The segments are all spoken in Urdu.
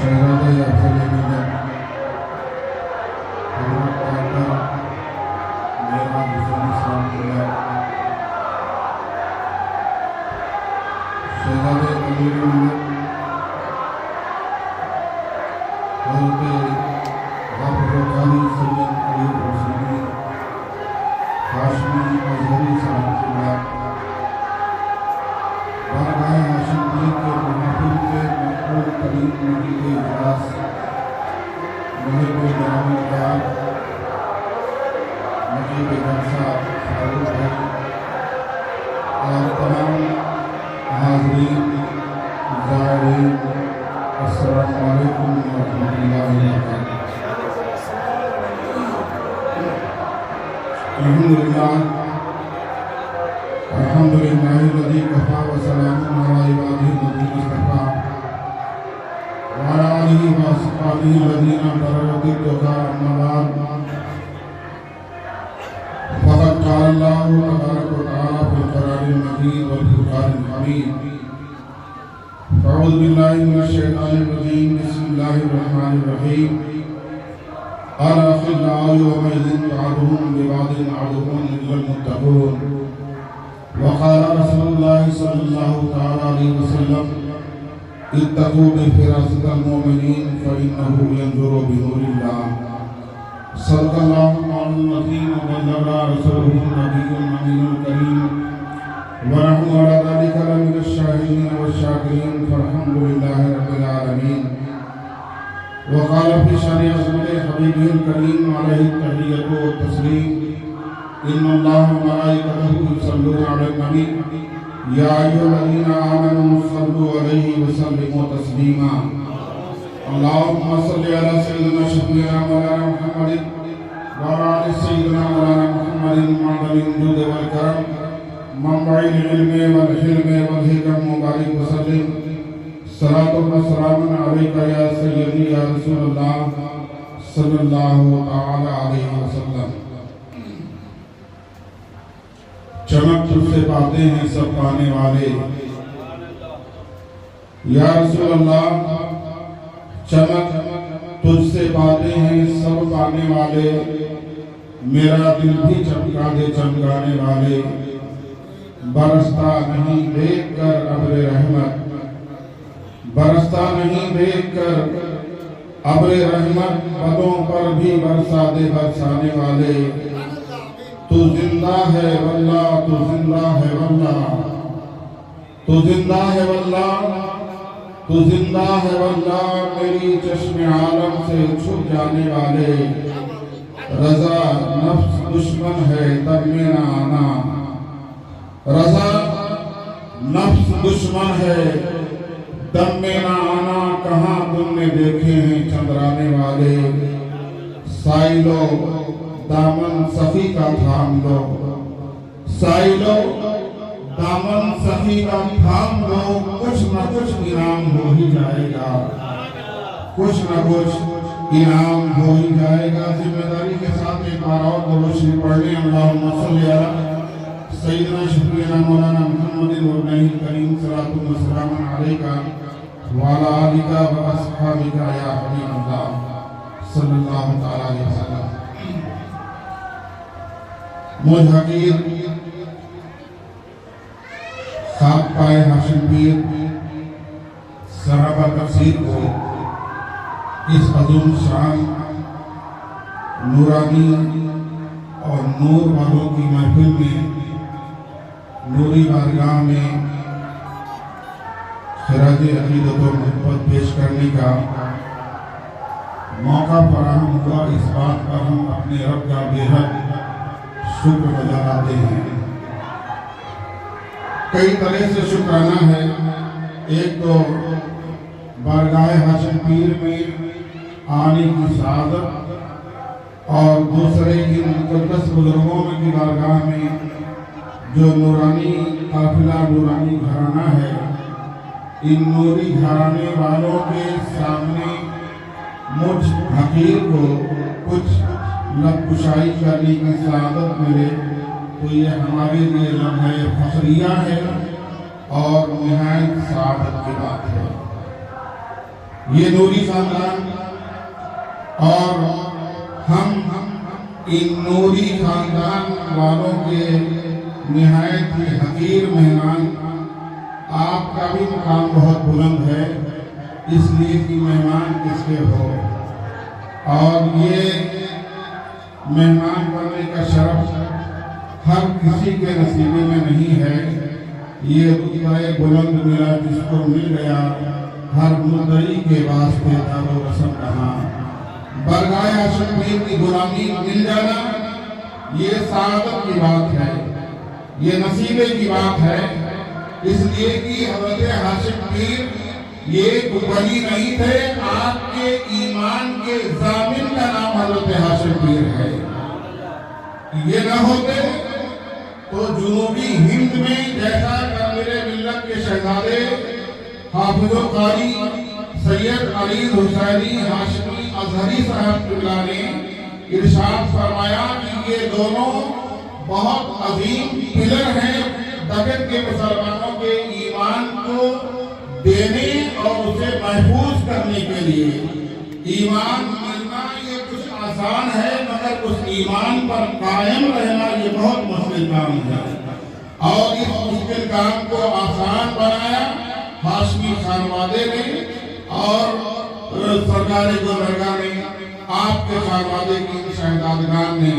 شہزادہ افضل ملت حضرت ڈاکٹر میران حسین اسلام قبلہ، شہزادہ امیر ملت حضرت غافر القاری سید علی حسینی ہاشمی اظہری صاحب قبلہ، بارگاہ ہاشم پیر کے محافل کے مقبول ترین مجید اجلاس محب گرامی دار مجید جلسہ فاروق بھائی اور تمام حاضرین زائرین، السلام علیکم ورحمۃ اللہ وبرکاتہ۔ الحمدللہ الذی کفا وسلام علی عبادہ الذین اصطفیٰ وعلی آلہ واصحابہ الذین برزوا التقیٰ، اما بعد فقد قال اللہ تبارک و تعالی فی القرآن المجید والفرقان الحمید، اعوذ باللہ من الشیطان الرجیم، بسم اللہ الرحمن الرحیم، الأخلاء يومئذ بعضهم لبعض عدو إلا المتقون، وقال رسول الله صلى الله تعالى عليه وسلم اتقوا بفراسة المؤمنين فإنه ينظر بنور الله، صدق الله العظيم وبلغ رسوله النبي الأمين الكريم، ونحن على ذلك لمن الشاهدين والشاكرين، فالحمد لله رب العالمين۔ وقال في شان عظمت حبیبہ الکریم علیہ التحیۃ والتسلیم، ان اللہ وملائکتہ یصلون علی النبی یا ایھا الذین آمنوا صلوا علیہ وسلموا تسلیما، اللہم صل علی سیدنا شفیعنا مولانا محمد وعلی آل سیدنا مولانا محمد معدن الجود والکرم منبع العلم والحلم والحکم، وبارک وسلم صلاۃ و سلام علیک یا سیدی یا رسول اللہ صلی اللہ تعالی علیہ وسلم۔ چمک تجھ سے پاتے ہیں سب پانے والے، یا رسول اللہ چمک تجھ سے پاتے ہیں سب پانے والے، میرا دل بھی چمکا دے چمکانے والے، برستا نہیں دیکھ کر ابر رحمت، برستا نہیں دیکھ کر ابر رحمت، بدوں پر بھی برسا دے برسانے والے، تو زندہ ہے واللہ، تو زندہ ہے واللہ، تو زندہ ہے واللہ، تو زندہ ہے واللہ، میری چشم عالم سے چھپ جانے والے، رضا نفس دشمن ہے تب میرا آنا، رضا نفس دشمن ہے دم میں نہ آنا، کہاں تم نے دیکھے ہیں چندرانے والے، سائلو دامن سخی کا تھام لو، سائلو دامن سخی کا تھام لو، کچھ نہ کچھ انعام ہو ہی جائے گا، کچھ نہ کچھ انعام ہو ہی جائے گا۔ ذمہ داری کے ساتھ ایک بار اور درود شریف پڑھ لیں، اللہم صلی علی سیدنا شفیعنا مولانا محمد النبی الکریم، صلاۃ و سلام علیک وعلی آلک و اصحابک یا حبیب اللہ صلی اللہ تعالی علیہ وسلم۔ مجھ حقیر خاک پائے ہاشم پیر صحابہ تفسیر کو اس عظیم شان نورانی اور نور والوں کی محفل میں نوری بارگاہ میں خراج عقیدت و محبت پیش کرنے کا موقع فراہم ہوا، اس بات پر ہم اپنے رب کا بے حد شکر گزار ہیں۔ کئی طرح سے شکرانہ ہے، ایک تو بارگاہ ہاشم پیر میں آنے کی سعادت، اور دوسرے ان مقدس بزرگوں کی بارگاہ میں جو نورانی قافلہ نورانی گھرانہ ہے، ان نوری گھرانے والوں کے سامنے مجھ حقیر کو کچھ لب کشائی کرنے کی سعادت ملے تو یہ ہمارے لیے لمحہ فخریہ ہے اور نہایت سعادت کی بات ہے۔ یہ نوری خاندان اور ہم ان نوری خاندان والوں کے نہایت ہی حقیر مہمان، آپ کا بھی مقام بہت بلند ہے، اس لیے کہ مہمان کس کے ہو، اور یہ مہمان بننے کا شرف ہر کسی کے نصیبے میں نہیں ہے۔ یہ رتبہ بلند ملا جس کو مل گیا، ہر مدعی کے واسطے دار و رسم کہاں، برگاہ ہاشم پیر کی غلامی مل جانا یہ سعادت کی بات ہے، یہ نصیبے کی بات ہے، اس لیے کہ حضرت ہاشم پیر یہ ولی نہیں تھے، آپ کے ایمان کے ضامن کا نام حضرت ہاشم پیر ہے۔ یہ نہ ہوتے تو جنوبی ہند میں جیسا کہ میرے ملت کے شہزادے حافظ و قاری سید علی حسینی ہاشمی ازہری صاحب اللہ نے ارشاد فرمایا کہ یہ دونوں بہت عظیم پلر ہیں دکن کے مسلمانوں کے ایمان کو دینے اور اسے محفوظ کرنے کے لیے۔ ایمان ملنا یہ کچھ آسان ہے، مگر اس ایمان پر قائم رہنا یہ بہت مشکل کام ہے، اور اس مشکل کام کو آسان بنایا ہاشمی خانوادے نے اور سرکار گلبرگہ نے، آپ کے خانوادے کی شہزادگان نے۔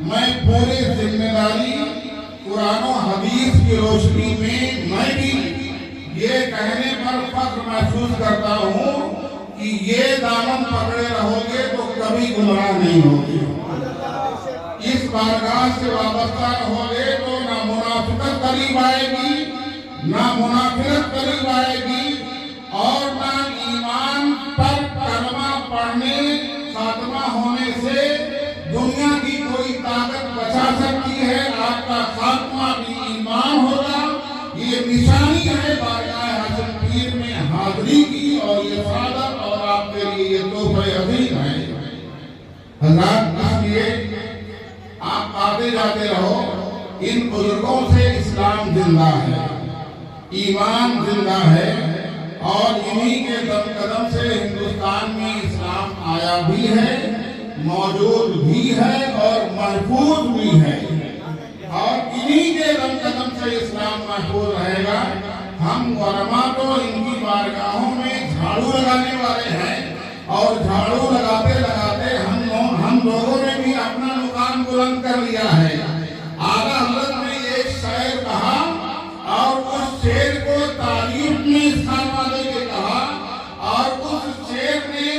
میں پوری ذمہ داری قرآن و حدیث کی روشنی میں بھی یہ کہنے پر فخر محسوس کرتا ہوں کہ یہ دامن پکڑے رہو گے تو کبھی گمراہ نہیں ہوگے، اس بارگاہ سے وابستہ رہو گے تو نہ منافقت قریب آئے گی، نہ منافقت قریب آئے گی، اور نہ ایمان پر کلمہ پڑھنے خاتمہ ہونے سے دنیا کی کوئی طاقت بچا سکتی ہے۔ آپ کا خاتمہ بھی ایمان ہوگا، یہ نشانی ہے بارگاہ ہاشم پیر میں حاضری کی، اور یہ سعادت اور آپ کے لیے یہ تحفہ عظیم ہے۔ حضرات، اس لیے آپ آتے جاتے رہو، ان بزرگوں سے اسلام زندہ ہے، ایمان زندہ ہے، اور انہی کے دم قدم سے ہندوستان میں اسلام آیا بھی ہے، موجود بھی ہے اور محفوظ بھی ہے، اور انہی کے دم قدم سے اسلام محفوظ رہے گا۔ ہم علماء تو ان کی بارگاہوں میں جھاڑو لگانے والے ہیں، اور جھاڑو لگاتے لگاتے ہم لوگوں نے بھی اپنا مقام بلند کر لیا ہے۔ اعلیٰ حضرت نے ایک شعر کہا، اور اس شعر کو تعریف میں اس خانوادے کے کہا، اور اس شعر نے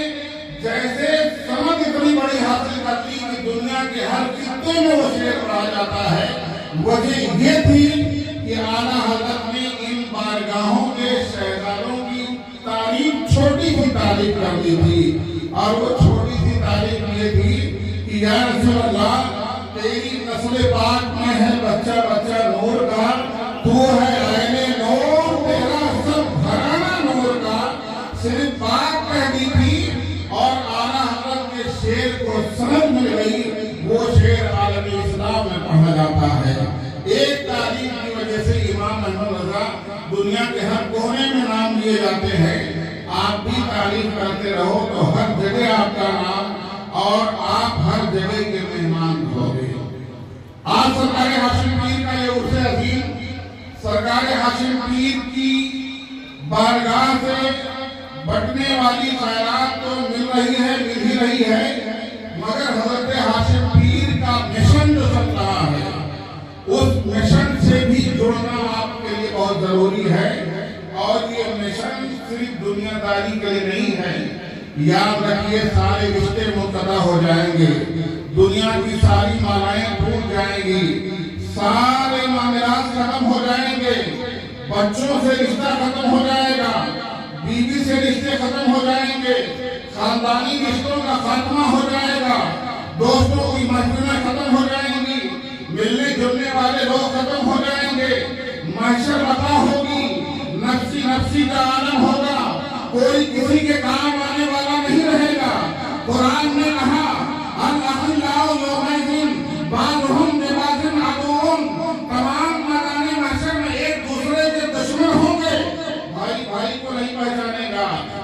جیسے سمجھ اتنی بڑی حاصل کر لی کہ دنیا کے ہر خطے میں وہ شعر پڑھا جاتا ہے۔ وجہ یہ تھی کہ اعلیٰ حضرت نے ان بارگاہوں کے شہزادوں کی تعریف چھوٹی سی تعریف کر دی تھی، اور وہ چھوٹی سی تعریف یہ تھی کہ یا رسول اللہ، تیری نسل پاک میں ہے بچہ بچہ نور کا، تو ہے عین نور، تیرا سب گھرانہ نور کا، صرف بات کہہ دی تھی، اور اعلیٰ حضرت کے شعر کو سمجھ مل گئی۔ وہ شعر عالم اسلام میں پڑھا جاتا ہے۔ ایک تعریف کی وجہ سے امام احمد رضا دنیا کے ہر کونے میں نام لیے جاتے ہیں۔ آپ بھی تعریف کرتے رہو تو ہر جگہ آپ کا نام، اور آپ ہر جگہ کے مہمان ہوگے۔ آج سرکار ہاشم پیر کا یہ عرص عظیم، سرکار ہاشم پیر کی بارگاہ سے بٹنے والی خیرات تو مل ہی رہی ہے، مگر حضرت ہاشم پیر کا مشن جو چل رہا ہے، اس مشن سے بھی جڑنا آپ کے لیے بہت ضروری ہے، اور یہ مشن صرف دنیا داری کے لیے نہیں ہے۔ یاد رکھیے، سارے رشتے منقطع ہو جائیں گے، دنیا کی ساری مالائیں ٹوٹ جائیں گی، سارے معاملات ختم ہو جائیں گے، بچوں سے رشتہ ختم ہو جائے گا، بیوی سے رشتے ختم ہو جائیں گے، خاندانی رشتوں کا خاتمہ ہو جائے گا، دوستوں کی محفلیں ختم ہو جائیں گی، ملنے جلنے والے لوگ ختم ہو جائیں گے، محشر بقا ہوگی، نفسی نفسی کا عالم ہوگا، کوئی کسی کے کام آنے والا نہیں رہے گا۔ قرآن نے کہا الاخلاء یومئذ بعضهم لبعض عدو، تمام میدان محشر میں ایک دوسرے کے دشمن ہوں گے، بھائی بھائی کو نہیں پہچانے گا،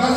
10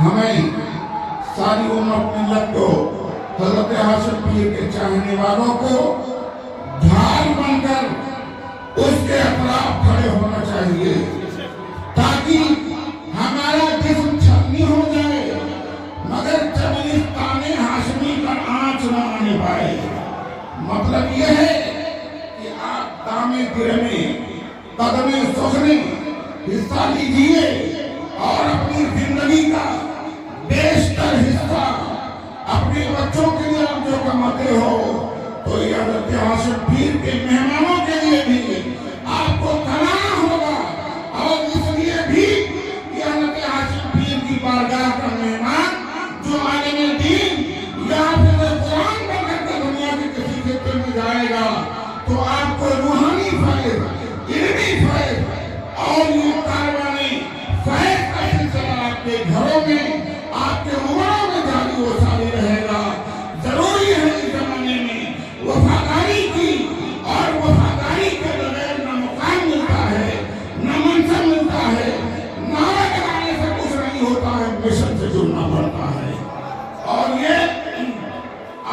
ہمیں ساری امت ملت کو حضرت حاشم پیر کے چاہنے والوں کو ڈھال بن کر اس کے اطراف کھڑے ہونا چاہیے تاکہ ہمارا جسم چھلنی ہو جائے مگر چمنستان ہاشمی کا آنچ نہ آنے پائے۔ مطلب یہ ہے کہ آپ دامے گرنے قدم سخنے حصہ لیجئے اور اپنی زندگی کا بیشتر حصہ اپنے بچوں کے لیے آپ جو کماتے ہو تو یہ حضرت حاشم پیر کے مہمانوں کے لیے بھی آپ کو کمانا ہوگا، اور اس لیے بھی کہ حضرت حاشم پیر کی بارگاہ کا مہمان جو عالم دین یا حافظ قرآن بن کر کے دنیا کے کسی خطے میں جائے گا تو آپ کو روحانی فیض، علمی فیض اور یہ کاروانے فیض کا سلسلہ آپ کے گھروں میں آپ کے عمروں میں جاری و ساری رہے گا۔ ضروری ہے اس زمانے میں وفاداری کی، اور وفاداری کے بغیر نہ مقام ملتا ہے نہ منصب ملتا ہے، نعرہ لگانے سے کچھ نہیں ہوتا ہے، مشن سے جڑنا پڑتا ہے۔ اور یہ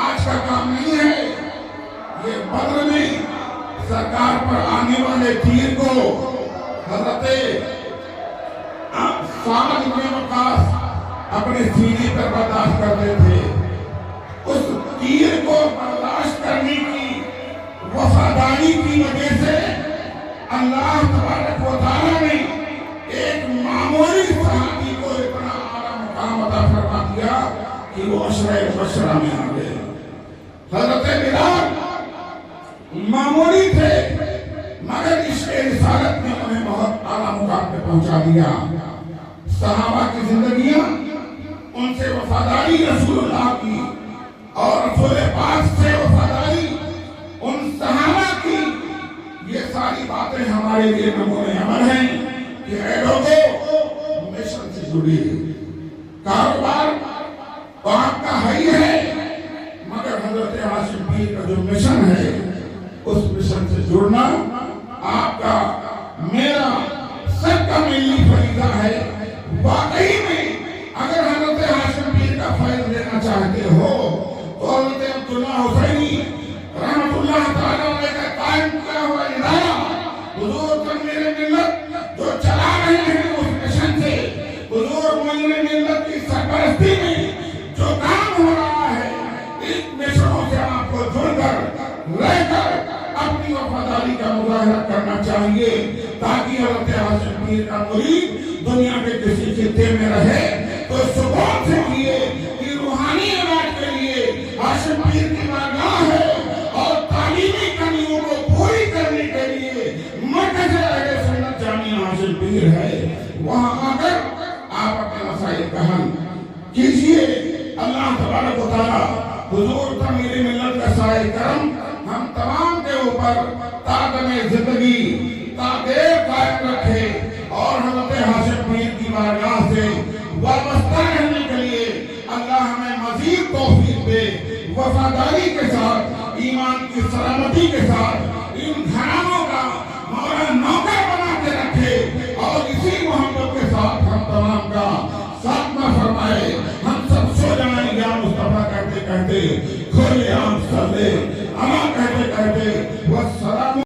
آج کا کام نہیں ہے، یہ بدر میں سرکار پر آنے والے تیر کو حضرت سعد بن وقاص اپنے سینے پر برداشت کرتے تھے۔ اس تیر کو برداشت کرنے کی وفاداری کی وجہ سے اللہ تبارک و تعالیٰ نے ایک معمولی صحابی کو اتنا اعلیٰ مقام عطا فرما دیا کہ وہ عشرۂ مبشرہ میں آ گئے۔ حضرت بلال معمولی تھے مگر عشق رسالت نے انہیں بہت اعلیٰ مقام پہ پہنچا دیا۔ صحابہ کی زندگیاں ان سے وفاداری رسول اللہ کی اور رسول پاک سے وفاداری ان صحابہ کی، یہ ساری باتیں ہمارے لیے نمونے عمل ہیں کہ اے لوگوں مشن سے جڑی کاروبار تو آپ کا ہے ہی ہے، مگر حضرت حاشم پیر کا جو مشن ہے اس مشن سے جڑنا آپ کا میرا سب کا ملی فریضہ ہے۔ واقعی میں اگر حضرت حاشم پیر کا فیض لینا چاہتے ہو تو حضرت عبداللہ حسینی رحمت اللہ تعالیٰ علیہ کا قائم کیا ہوا ادارہ حضور تنویر ملت جو چلا رہے ہیں اس مشن سے، حضور منیر ملت کی سرپرستی میں جو کام ہو رہا ہے، اس مشنوں سے آپ کو جڑ کر رہ کر اپنی وفاداری کا مظاہرہ کرنا چاہیے تاکہ حضرت حاشم پیر کا مرید دنیا کے کسی خطے میں رہے تو سکون سے کیے کہ روحانی علاج کے لیے حاشم پیر کی بارگاہ ہے، اور تعلیمی کمیوں کو پوری کرنے کے لیے مرکز اہل سنت جامعہ حاشم پیر ہے۔ وہاں آ کر آپ اپنے مسائل کا حل کیجیے۔ اللہ تبارک و تعالیٰ حضور تعمیر ملت کا سائے کرم ہم تمام کے اوپر تاقم زندگی تاقیر قائم رکھے، اور حضرت حاشم پیر کی بارگاہ سے وابستہ رہنے کے لیے اللہ ہمیں مزید توفیق دے، وفاداری کے ساتھ، ایمان کی سلامتی کے ساتھ ان گھرانوں کا مولا نوکر بنا کے رکھے، اور اسی محبت کے ساتھ ہم تمام کا خاتمہ فرمائے۔ ہم سب سو جائیں یا مصطفیٰ کہتے کہتے کھولے آنکھ